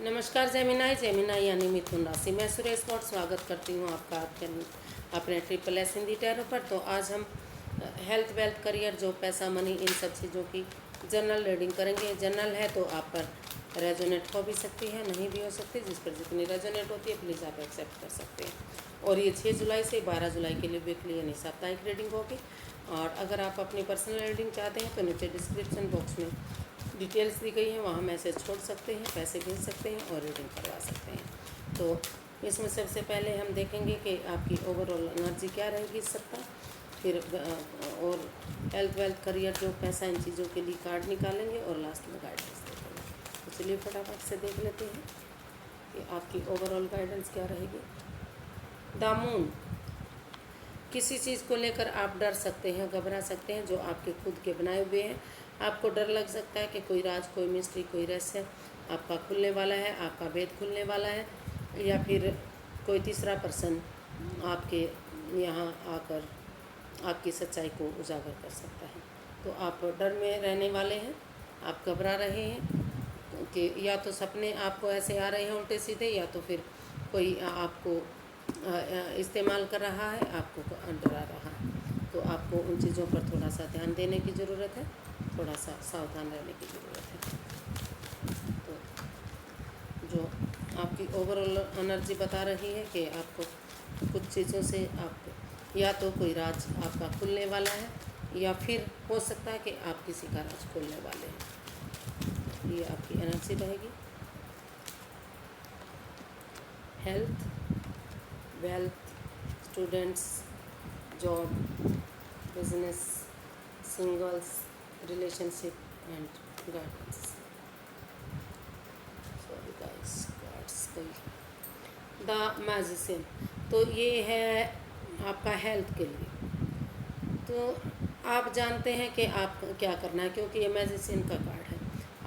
नमस्कार जेमिनाई यानी मिथुन राशि। मैं सुरेश स्पॉट स्वागत करती हूँ आपका अपने ट्रिपल एस हिंदी टैरो पर। तो आज हम हेल्थ वेल्थ करियर जॉब पैसा मनी इन सब चीज़ों की जनरल रीडिंग करेंगे। जनरल है तो आप पर रेजोनेट हो भी सकती है, नहीं भी हो सकती। जिस पर जितनी रेजोनेट होती है प्लीज़ आप एक्सेप्ट कर सकते हैं। और ये 6 जुलाई से 12 जुलाई के लिए वीकली यानी साप्ताहिक रीडिंग होगी। और अगर आप अपनी पर्सनल रीडिंग चाहते हैं तो नीचे डिस्क्रिप्शन बॉक्स में डिटेल्स दी गई हैं, वहाँ मैसेज छोड़ सकते हैं, पैसे भेज सकते हैं और रीडिंग करवा सकते हैं। तो इसमें सबसे पहले हम देखेंगे कि आपकी ओवरऑल एनर्जी क्या रहेगी इस सप्ताह। फिर और हेल्थ वेल्थ करियर जो पैसा इन चीज़ों के लिए कार्ड निकालेंगे और लास्ट में गाइडेंस देखेंगे। तो चलिए फटाफट से देख लेते हैं कि आपकी ओवरऑल गाइडेंस क्या रहेगी। द मून, किसी चीज़ को लेकर आप डर सकते हैं, घबरा सकते हैं जो आपके खुद के बनाए हुए हैं। आपको डर लग सकता है कि कोई राज, कोई मिस्ट्री, कोई रहस्य आपका खुलने वाला है, आपका भेद खुलने वाला है, या फिर कोई तीसरा पर्सन आपके यहाँ आकर आपकी सच्चाई को उजागर कर सकता है। तो आप डर में रहने वाले हैं, आप घबरा रहे हैं कि या तो सपने आपको ऐसे आ रहे हैं उल्टे सीधे, या तो फिर कोई आपको इस्तेमाल कर रहा है, आपको डरा रहा है। तो आपको उन चीज़ों पर थोड़ा सा ध्यान देने की ज़रूरत है, थोड़ा सा सावधान रहने की ज़रूरत है। तो जो आपकी ओवरऑल एनर्जी बता रही है कि आपको कुछ चीज़ों से आप या तो कोई राज आपका खुलने वाला है, या फिर हो सकता है कि आप किसी का राज खोलने वाले हैं। ये आपकी एनर्जी रहेगी। Health, wealth, students, job, business, singles, relationship and guidance. Sorry guys, cards गई। द मैजिशियन, तो ये है आपका हेल्थ के लिए। तो आप जानते हैं कि आप क्या करना है, क्योंकि ये मैजिशियन का कार्ड है।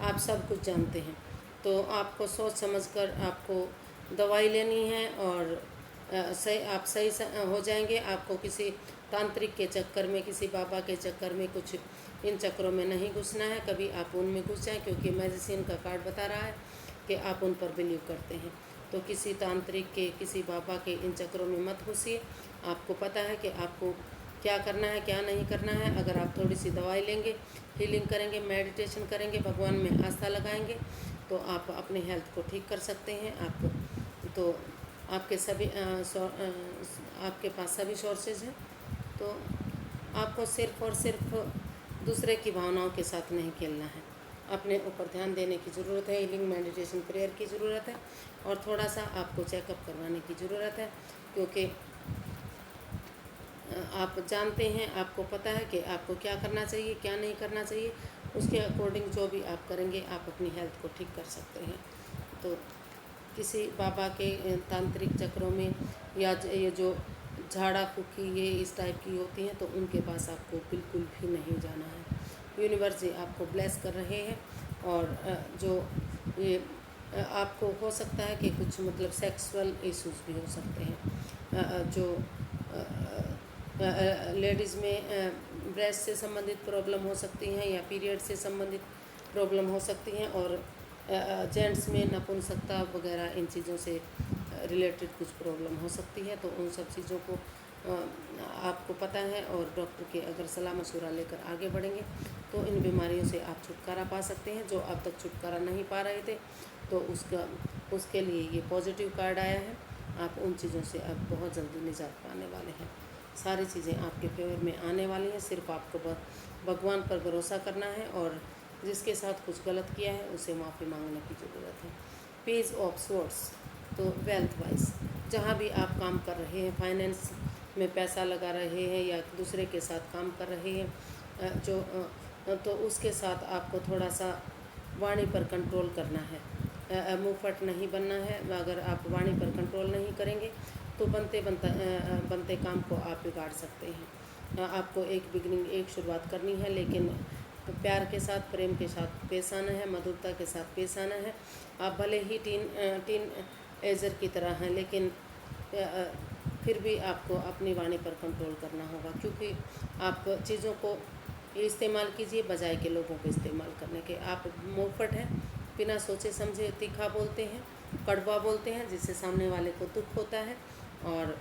आप सब कुछ जानते हैं, तो आपको सोच समझकर आपको दवाई लेनी है और सही हो जाएंगे। आपको किसी तांत्रिक के चक्कर में, किसी बाबा के चक्कर में, कुछ इन चक्करों में नहीं घुसना है। कभी आप उनमें घुस जाएं, क्योंकि मैजिशियन का कार्ड बता रहा है कि आप उन पर बिलीव करते हैं। तो किसी तांत्रिक के, किसी बाबा के इन चक्करों में मत घुसिए। आपको पता है कि आपको क्या करना है, क्या नहीं करना है। अगर आप थोड़ी सी दवाई लेंगे, हीलिंग करेंगे, मेडिटेशन करेंगे, भगवान में आस्था लगाएंगे, तो आप अपने हेल्थ को ठीक कर सकते हैं। आप तो आपके सभी आपके पास सभी सोर्सेज हैं। तो आपको सिर्फ और सिर्फ दूसरे की भावनाओं के साथ नहीं खेलना है। अपने ऊपर ध्यान देने की ज़रूरत है, हीलिंग, मेडिटेशन, प्रेयर की ज़रूरत है, और थोड़ा सा आपको चेकअप करवाने की ज़रूरत है। क्योंकि आप जानते हैं, आपको पता है कि आपको क्या करना चाहिए, क्या नहीं करना चाहिए। उसके अकॉर्डिंग जो भी आप करेंगे, आप अपनी हेल्थ को ठीक कर सकते हैं। तो किसी बाबा के तांत्रिक चक्रों में, या ये जो झाड़ा फूकी ये इस टाइप की होती हैं, तो उनके पास आपको बिल्कुल भी नहीं जाना है। यूनिवर्स जी आपको ब्लेस कर रहे हैं। और जो ये आपको हो सकता है कि कुछ मतलब सेक्सुअल इश्यूज भी हो सकते हैं। जो लेडीज़ में ब्रेस्ट से संबंधित प्रॉब्लम हो सकती हैं, या पीरियड से संबंधित प्रॉब्लम हो सकती हैं, और जेंट्स में नपुंसकता वगैरह इन चीज़ों से रिलेटेड कुछ प्रॉब्लम हो सकती है। तो उन सब चीज़ों को आपको पता है, और डॉक्टर के अगर सलाह मशवरा लेकर आगे बढ़ेंगे तो इन बीमारियों से आप छुटकारा पा सकते हैं। जो अब तक छुटकारा नहीं पा रहे थे, तो उसके लिए ये पॉजिटिव कार्ड आया है। आप उन चीज़ों से अब बहुत जल्दी निजात पाने वाले हैं। सारी चीज़ें आपके फेवर में आने वाली हैं। सिर्फ आपको भगवान पर भरोसा करना है, और जिसके साथ कुछ गलत किया है उसे माफ़ी मांगने की ज़रूरत है। पेज ऑफ स्वॉर्ड्स, तो वेल्थ वाइज जहाँ भी आप काम कर रहे हैं, फाइनेंस में पैसा लगा रहे हैं, या दूसरे के साथ काम कर रहे हैं, तो उसके साथ आपको थोड़ा सा वाणी पर कंट्रोल करना है। मुँहफट नहीं बनना है। अगर आप वाणी पर कंट्रोल नहीं करेंगे तो बनते काम को आप बिगाड़ सकते हैं। आपको एक बिगनिंग, एक शुरुआत करनी है, लेकिन प्यार के साथ, प्रेम के साथ पेश आना है, मधुरता के साथ पेश आना है। आप भले ही टीन एजर की तरह हैं, लेकिन फिर भी आपको अपनी वाणी पर कंट्रोल करना होगा, क्योंकि आप चीज़ों को इस्तेमाल कीजिए बजाय के लोगों को इस्तेमाल करने के। आप मुँहफट हैं, बिना सोचे समझे तीखा बोलते हैं, कड़वा बोलते हैं, जिससे सामने वाले को दुख होता है और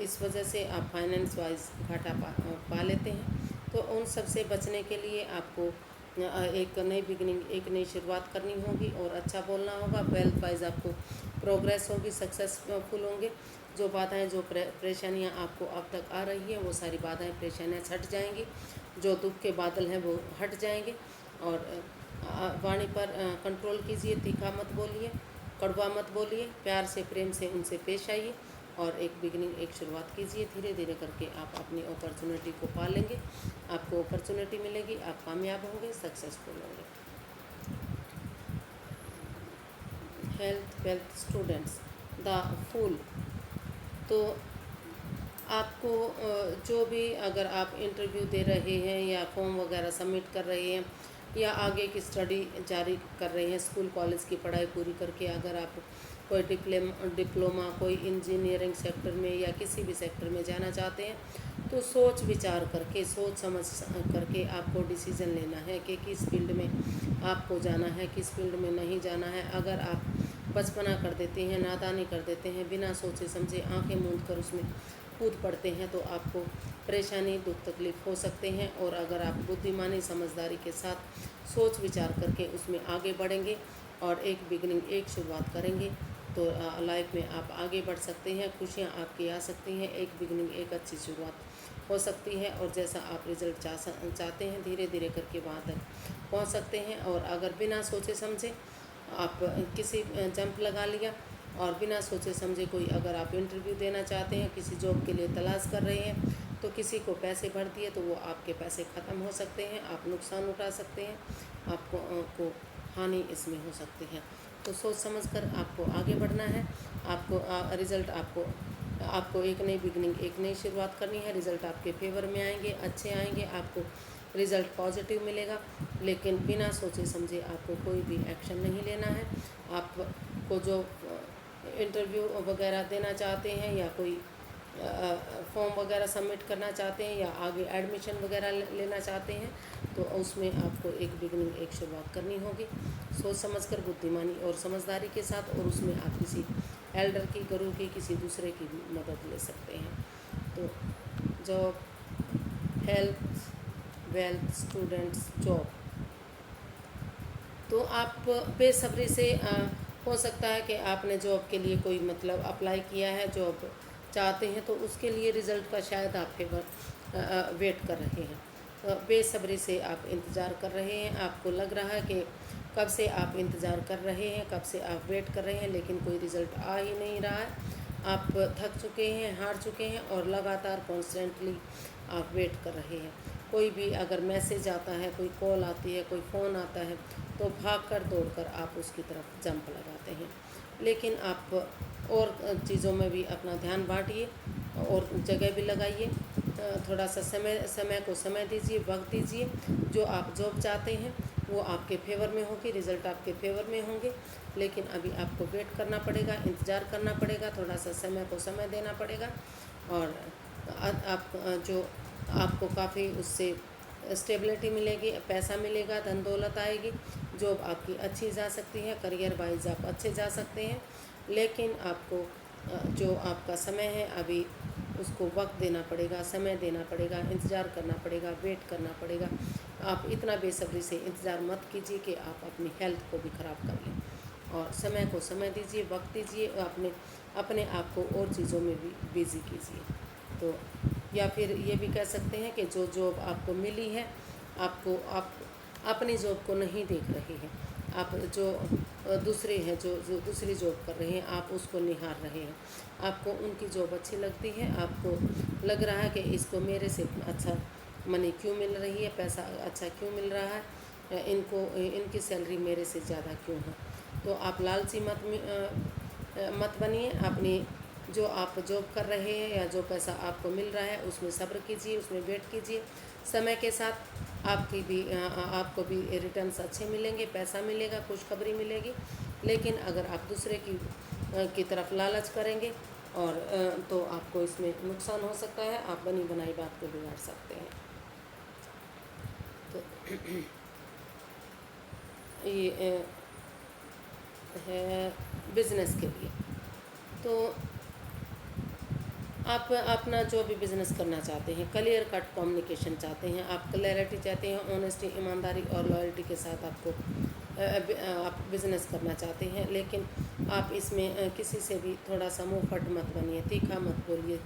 इस वजह से आप फाइनेंस वाइज घाटा पा लेते हैं। तो उन सब से बचने के लिए आपको एक नई बिगनिंग, एक नई शुरुआत करनी होगी और अच्छा बोलना होगा। वेल्थ वाइज आपको प्रोग्रेस होगी, सक्सेसफुल होंगे। जो बाधाएं, जो परेशानियां आपको अब तक आ रही हैं, वो सारी बाधाएं, परेशानियां हट जाएंगी। जो दुख के बादल हैं वो हट जाएंगे। और वाणी पर कंट्रोल कीजिए, तीखा मत बोलिए, कड़वा मत बोलिए, प्यार से, प्रेम से उनसे पेश आइए और एक बिगनिंग, एक शुरुआत कीजिए। धीरे धीरे करके आप अपनी अपॉर्चुनिटी को पा लेंगे, आपको अपॉर्चुनिटी मिलेगी, आप कामयाब होंगे, सक्सेसफुल होंगे। Health wealth students, the fool. तो आपको जो भी, अगर आप इंटरव्यू दे रहे हैं या फॉर्म वगैरह सबमिट कर रहे हैं या आगे की स्टडी जारी कर रहे हैं, स्कूल कॉलेज की पढ़ाई पूरी करके अगर आप कोई डिप्लोमा, कोई इंजीनियरिंग सेक्टर में या किसी भी सेक्टर में जाना चाहते हैं, तो सोच विचार करके, सोच समझ करके आपको डिसीज़न लेना है कि किस फील्ड में आपको जाना है, किस फील्ड में नहीं जाना है। अगर आप बचपना कर देते हैं, नादानी कर देते हैं, बिना सोचे समझे आंखें मूंद कर उसमें कूद पड़ते हैं, तो आपको परेशानी, दुख, तकलीफ़ हो सकते हैं। और अगर आप बुद्धिमानी, समझदारी के साथ सोच विचार करके उसमें आगे बढ़ेंगे और एक बिगनिंग, एक शुरुआत करेंगे, तो लाइफ में आप आगे बढ़ सकते हैं, खुशियाँ आपकी आ सकती हैं, एक बिगनिंग, एक अच्छी शुरुआत हो सकती है और जैसा आप रिज़ल्ट चाहते हैं, धीरे धीरे करके वहाँ तक पहुँच सकते हैं। और अगर बिना सोचे समझे आप किसी जंप लगा लिया और बिना सोचे समझे कोई, अगर आप इंटरव्यू देना चाहते हैं, किसी जॉब के लिए तलाश कर रहे हैं, तो किसी को पैसे भर दिए तो वो आपके पैसे ख़त्म हो सकते हैं, आप नुकसान उठा सकते हैं, आपको हानि इसमें हो सकती है। तो सोच समझकर आपको आगे बढ़ना है। आपको रिज़ल्ट, आपको एक नई बिगनिंग, एक नई शुरुआत करनी है। रिज़ल्ट आपके फेवर में आएंगे, अच्छे आएंगे, आपको रिज़ल्ट पॉजिटिव मिलेगा। लेकिन बिना सोचे समझे आपको कोई भी एक्शन नहीं लेना है। आपको जो इंटरव्यू वगैरह देना चाहते हैं या कोई फॉर्म वगैरह सबमिट करना चाहते हैं या आगे एडमिशन वगैरह लेना चाहते हैं, तो उसमें आपको एक बिगनिंग, एक शुरुआत करनी होगी, सोच समझकर, बुद्धिमानी और समझदारी के साथ। और उसमें आप किसी एल्डर की, गुरु की, किसी दूसरे की भी मदद ले सकते हैं। तो job, health, wealth students, job. तो आप बेसब्री से, हो सकता है कि आपने जॉब के लिए कोई मतलब अप्लाई किया है, जॉब चाहते हैं, तो उसके लिए रिज़ल्ट का शायद आप फेवर वेट कर रहे हैं, तो बेसब्री से आप इंतज़ार कर रहे हैं। आपको लग रहा है कि कब से आप इंतज़ार कर रहे हैं, कब से आप वेट कर रहे हैं, लेकिन कोई रिज़ल्ट आ ही नहीं रहा है। आप थक चुके हैं, हार चुके हैं और लगातार कॉन्स्टेंटली आप वेट कर रहे हैं। कोई भी अगर मैसेज आता है, कोई कॉल आती है, कोई फ़ोन आता है, तो भाग कर, दौड़ कर आप उसकी तरफ जंप लगाते हैं। लेकिन आप और चीज़ों में भी अपना ध्यान बांटिए और जगह भी लगाइए। थोड़ा सा समय को समय दीजिए, वक्त दीजिए। जो आप जॉब चाहते हैं वो आपके फेवर में होगी, रिज़ल्ट आपके फेवर में होंगे। लेकिन अभी आपको वेट करना पड़ेगा, इंतज़ार करना पड़ेगा, थोड़ा सा समय को समय देना पड़ेगा। और आप जो आपको काफ़ी उससे स्टेबिलिटी मिलेगी, पैसा मिलेगा, धन दौलत आएगी, जॉब आपकी अच्छी जा सकती है, करियर वाइज आप अच्छे जा सकते हैं। लेकिन आपको जो आपका समय है अभी, उसको वक्त देना पड़ेगा, समय देना पड़ेगा, इंतज़ार करना पड़ेगा, वेट करना पड़ेगा। आप इतना बेसब्री से इंतज़ार मत कीजिए कि आप अपनी हेल्थ को भी ख़राब कर लें। और समय को समय दीजिए, वक्त दीजिए, अपने आप को और चीज़ों में भी बिज़ी कीजिए। तो या फिर ये भी कह सकते हैं कि जो जॉब आपको मिली है, आप अपनी जॉब को नहीं देख रहे हैं, आप जो दूसरे हैं, जो दूसरी जॉब कर रहे हैं, आप उसको निहार रहे हैं। आपको उनकी जॉब अच्छी लगती है, आपको लग रहा है कि इसको मेरे से अच्छा मनी क्यों मिल रही है, पैसा अच्छा क्यों मिल रहा है, इनकी सैलरी मेरे से ज़्यादा क्यों है। तो आप लालची मत बनिए। अपनी जो आप जॉब कर रहे हैं या जो पैसा आपको मिल रहा है, उसमें सब्र कीजिए, उसमें वेट कीजिए। समय के साथ आपको भी रिटर्न्स अच्छे मिलेंगे, पैसा मिलेगा, खुशखबरी मिलेगी। लेकिन अगर आप दूसरे की तरफ लालच करेंगे और तो आपको इसमें नुकसान हो सकता है, आप बनी बनाई बात को बिगाड़ सकते हैं। तो ये है बिज़नेस के लिए। तो आप अपना जो भी बिज़नेस करना चाहते हैं, क्लियर कट कम्युनिकेशन चाहते हैं, आप क्लैरिटी चाहते हैं, ऑनेस्टी, ईमानदारी और लॉयल्टी के साथ आपको आप बिज़नेस करना चाहते हैं, लेकिन आप इसमें किसी से भी थोड़ा सा मुँह फट मत बनिए, तीखा मत बोलिए,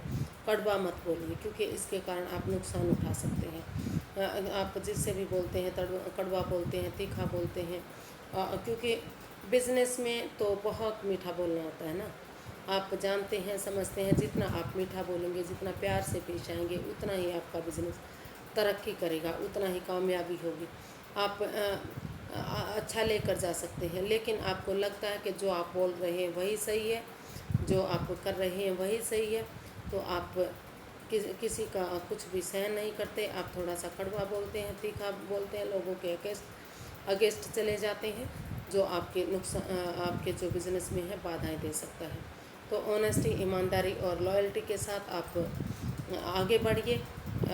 कड़वा मत बोलिए, क्योंकि इसके कारण आप नुकसान उठा सकते हैं। आप जिससे भी बोलते हैं कड़वा बोलते हैं, तीखा बोलते हैं, क्योंकि बिज़नेस में तो बहुत मीठा बोलना होता है ना। आप जानते हैं, समझते हैं, जितना आप मीठा बोलेंगे, जितना प्यार से पेश आएंगे, उतना ही आपका बिज़नेस तरक्की करेगा, उतना ही कामयाबी होगी। आप अच्छा लेकर जा सकते हैं, लेकिन आपको लगता है कि जो आप बोल रहे हैं वही सही है, जो आप कर रहे हैं वही सही है, तो आप किसी का कुछ भी सहन नहीं करते। आप थोड़ा सा कड़वा बोलते हैं, तीखा बोलते हैं, लोगों के अगेंस्ट चले जाते हैं, जो आपके नुकसान, आपके जो बिज़नेस में है बाधाएं दे सकता है। तो ऑनेस्टी, ईमानदारी और लॉयल्टी के साथ आप आगे बढ़िए,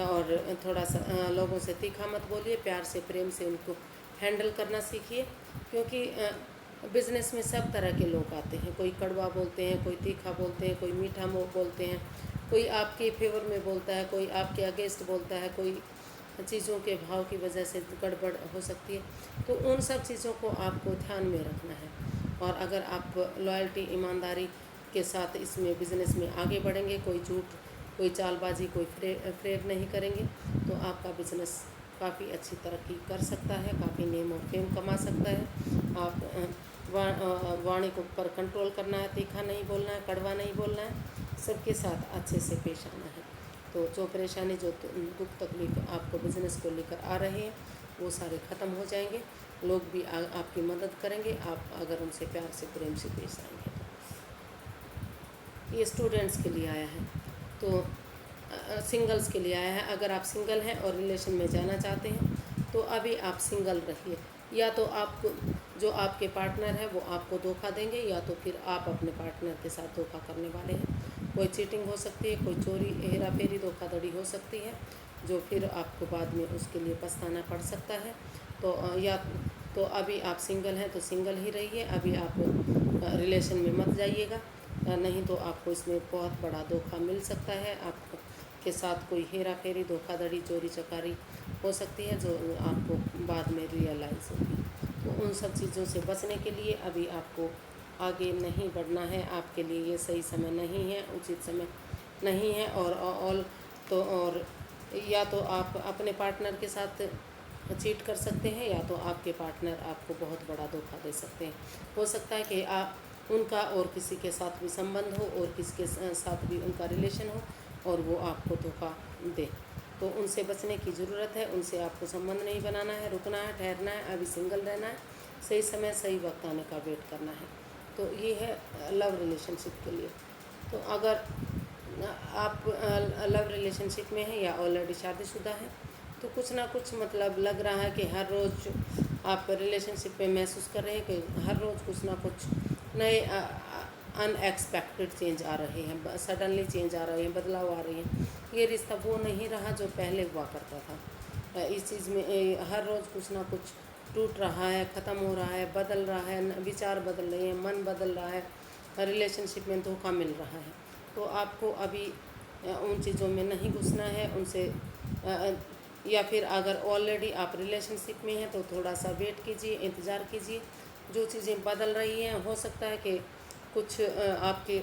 और थोड़ा सा लोगों से तीखा मत बोलिए, प्यार से, प्रेम से उनको हैंडल करना सीखिए, क्योंकि बिज़नेस में सब तरह के लोग आते हैं। कोई कड़वा बोलते हैं, कोई तीखा बोलते हैं, कोई मीठा मुँह बोलते हैं, कोई आपके फेवर में बोलता है, कोई आपके अगेंस्ट बोलता है, कोई चीज़ों के भाव की वजह से गड़बड़ हो सकती है। तो उन सब चीज़ों को आपको ध्यान में रखना है, और अगर आप लॉयल्टी, ईमानदारी के साथ इसमें बिज़नेस में आगे बढ़ेंगे, कोई झूठ, कोई चालबाजी, कोई फ्रेड नहीं करेंगे, तो आपका बिज़नेस काफ़ी अच्छी तरक्की कर सकता है, काफ़ी नेम और फेम कमा सकता है। आप वाणी को पर कंट्रोल करना है, तीखा नहीं बोलना है, कड़वा नहीं बोलना है, सबके साथ अच्छे से पेश आना है। तो जो परेशानी, जो दुख तकलीफ आपको बिज़नेस को लेकर आ रहे हैं, वो सारे ख़त्म हो जाएंगे। लोग भी आपकी मदद करेंगे, आप अगर उनसे प्यार से, प्रेम से पेश आएंगे। तो ये स्टूडेंट्स के लिए आया है, तो सिंगल्स के लिए आया है। अगर आप सिंगल हैं और रिलेशन में जाना चाहते हैं, तो अभी आप सिंगल रहिए। या तो आपको जो आपके पार्टनर है वो आपको धोखा देंगे, या तो फिर आप अपने पार्टनर के साथ धोखा करने वाले हैं। कोई चीटिंग हो सकती है, कोई चोरी, हेरा फेरी, धोखाधड़ी हो सकती है, जो फिर आपको बाद में उसके लिए पछताना पड़ सकता है। तो या तो अभी आप सिंगल हैं तो सिंगल ही रहिए, अभी आप रिलेशन में मत जाइएगा, नहीं तो आपको इसमें बहुत बड़ा धोखा मिल सकता है। आपके साथ कोई हेरा फेरी, धोखाधड़ी, चोरी चकारी हो सकती है, जो आपको बाद में रियलाइज़ होगी। तो उन सब चीज़ों से बचने के लिए अभी आपको आगे नहीं बढ़ना है। आपके लिए ये सही समय नहीं है, उचित समय नहीं है। और या तो आप अपने पार्टनर के साथ चीट कर सकते हैं, या तो आपके पार्टनर आपको बहुत बड़ा धोखा दे सकते हैं। हो सकता है कि आप उनका और किसी के साथ भी संबंध हो, और किसी के साथ भी उनका रिलेशन हो, और वो आपको धोखा दे। तो उनसे बचने की ज़रूरत है, उनसे आपको संबंध नहीं बनाना है, रुकना है, ठहरना है, अभी सिंगल रहना है, सही समय, सही वक्त आने का वेट करना है। तो ये है लव रिलेशनशिप के लिए। तो अगर आप लव रिलेशनशिप में हैं या ऑलरेडी शादीशुदा हैं, तो कुछ ना कुछ मतलब लग रहा है कि हर रोज़ आप रिलेशनशिप में महसूस कर रहे हैं कि हर रोज़ कुछ ना कुछ नए अनएक्सपेक्टेड चेंज आ रहे हैं, सडनली चेंज आ रहे हैं, बदलाव आ रहे हैं। ये रिश्ता वो नहीं रहा जो पहले हुआ करता था। इस चीज़ में हर रोज़ कुछ ना कुछ टूट रहा है, ख़त्म हो रहा है, बदल रहा है, विचार बदल रहे हैं, मन बदल रहा है, रिलेशनशिप में धोखा मिल रहा है। तो आपको अभी उन चीज़ों में नहीं घुसना है, उनसे या फिर अगर ऑलरेडी आप रिलेशनशिप में हैं तो थोड़ा सा वेट कीजिए, इंतज़ार कीजिए। जो चीज़ें बदल रही हैं, हो सकता है कि कुछ आपके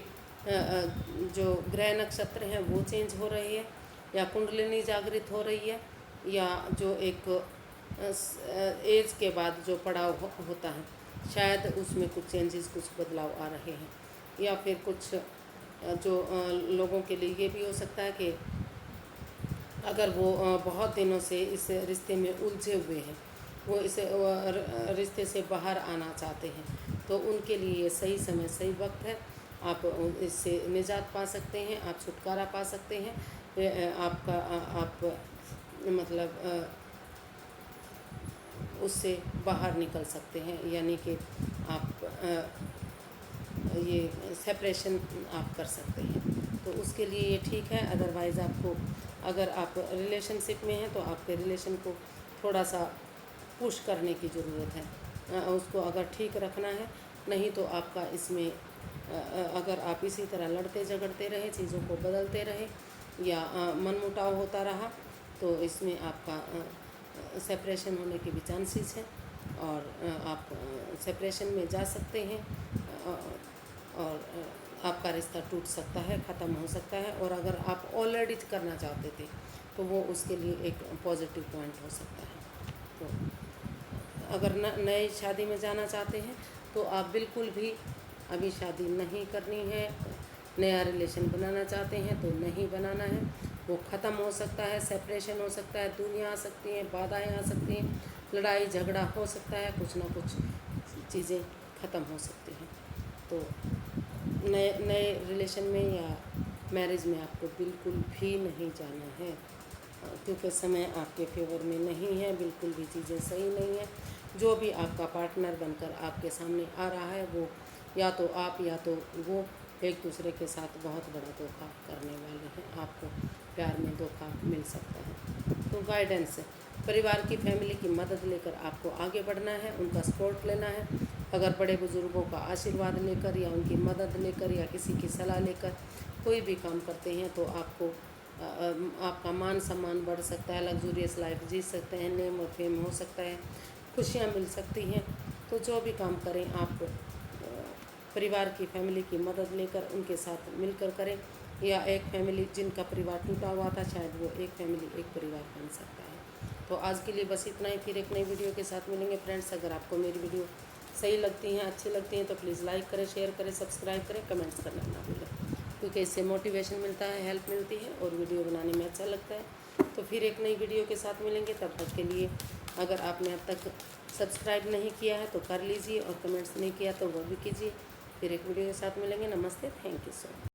जो ग्रह नक्षत्र हैं वो चेंज हो रही है, या कुंडलिनी जागृत हो रही है, या जो एक एज के बाद जो पड़ाव होता है, शायद उसमें कुछ चेंजेस, कुछ बदलाव आ रहे हैं। या फिर कुछ जो लोगों के लिए ये भी हो सकता है कि अगर वो बहुत दिनों से इस रिश्ते में उलझे हुए हैं, वो इस रिश्ते से बाहर आना चाहते हैं, तो उनके लिए ये सही समय, सही वक्त है। आप इससे निजात पा सकते हैं, आप छुटकारा पा सकते हैं। आप मतलब उससे बाहर निकल सकते हैं, यानी कि आप ये सेपरेशन आप कर सकते हैं। तो उसके लिए ये ठीक है। अदरवाइज़ आपको, अगर आप रिलेशनशिप में हैं तो आपके रिलेशन को थोड़ा सा पुश करने की ज़रूरत है। उसको अगर ठीक रखना है, नहीं तो आपका इसमें अगर आप इसी तरह लड़ते झगड़ते रहे, चीज़ों को बदलते रहे या मनमुटाव होता रहा, तो इसमें आपका सेपरेशन होने के भी चांसेस हैं और आप सेपरेशन में जा सकते हैं और आपका रिश्ता टूट सकता है, ख़त्म हो सकता है। और अगर आप ऑलरेडी करना चाहते थे तो वो उसके लिए एक पॉजिटिव पॉइंट हो सकता है। तो अगर नए शादी में जाना चाहते हैं तो आप बिल्कुल भी अभी शादी नहीं करनी है। नया रिलेशन बनाना चाहते हैं तो नहीं बनाना है, वो ख़त्म हो सकता है, सेपरेशन हो सकता है, दूरियां आ सकती हैं, बाधाएं आ सकती हैं, लड़ाई झगड़ा हो सकता है, कुछ ना कुछ चीज़ें ख़त्म हो सकती हैं। तो नए रिलेशन में या मैरिज में आपको बिल्कुल भी नहीं जाना है, क्योंकि समय आपके फेवर में नहीं है, बिल्कुल भी चीज़ें सही नहीं है। जो भी आपका पार्टनर बनकर आपके सामने आ रहा है वो या तो आप या तो वो एक दूसरे के साथ बहुत बड़ा धोखा करने वाले हैं। आपको प्यार में धोखा मिल सकता है। तो गाइडेंस है, परिवार की फैमिली की मदद लेकर आपको आगे बढ़ना है, उनका सपोर्ट लेना है। अगर बड़े बुज़ुर्गों का आशीर्वाद लेकर या उनकी मदद लेकर या किसी की सलाह लेकर कोई भी काम करते हैं तो आपको आपका मान सम्मान बढ़ सकता है, लग्जूरियस लाइफ जी सकते हैं, नेम और फेम हो सकता है, खुशियाँ मिल सकती हैं। तो जो भी काम करें आप परिवार की फैमिली की मदद लेकर उनके साथ मिलकर करें, या एक फैमिली जिनका परिवार टूटा हुआ था शायद वो एक फैमिली एक परिवार बन सकता है। तो आज के लिए बस इतना ही, फिर एक नई वीडियो के साथ मिलेंगे फ्रेंड्स। अगर आपको मेरी वीडियो सही लगती हैं, अच्छी लगती हैं तो प्लीज़ लाइक करें, शेयर करें, सब्सक्राइब करें, कमेंट्स करना ना भूलें, क्योंकि इससे मोटिवेशन मिलता है, हेल्प मिलती है और वीडियो बनाने में अच्छा लगता है। तो फिर एक नई वीडियो के साथ मिलेंगे, तब तक के लिए अगर आपने अब तक सब्सक्राइब नहीं किया है तो कर लीजिए और कमेंट्स नहीं किया तो वो भी कीजिए। फिर एक वीडियो के साथ मिलेंगे। नमस्ते, थैंक यू सो मच।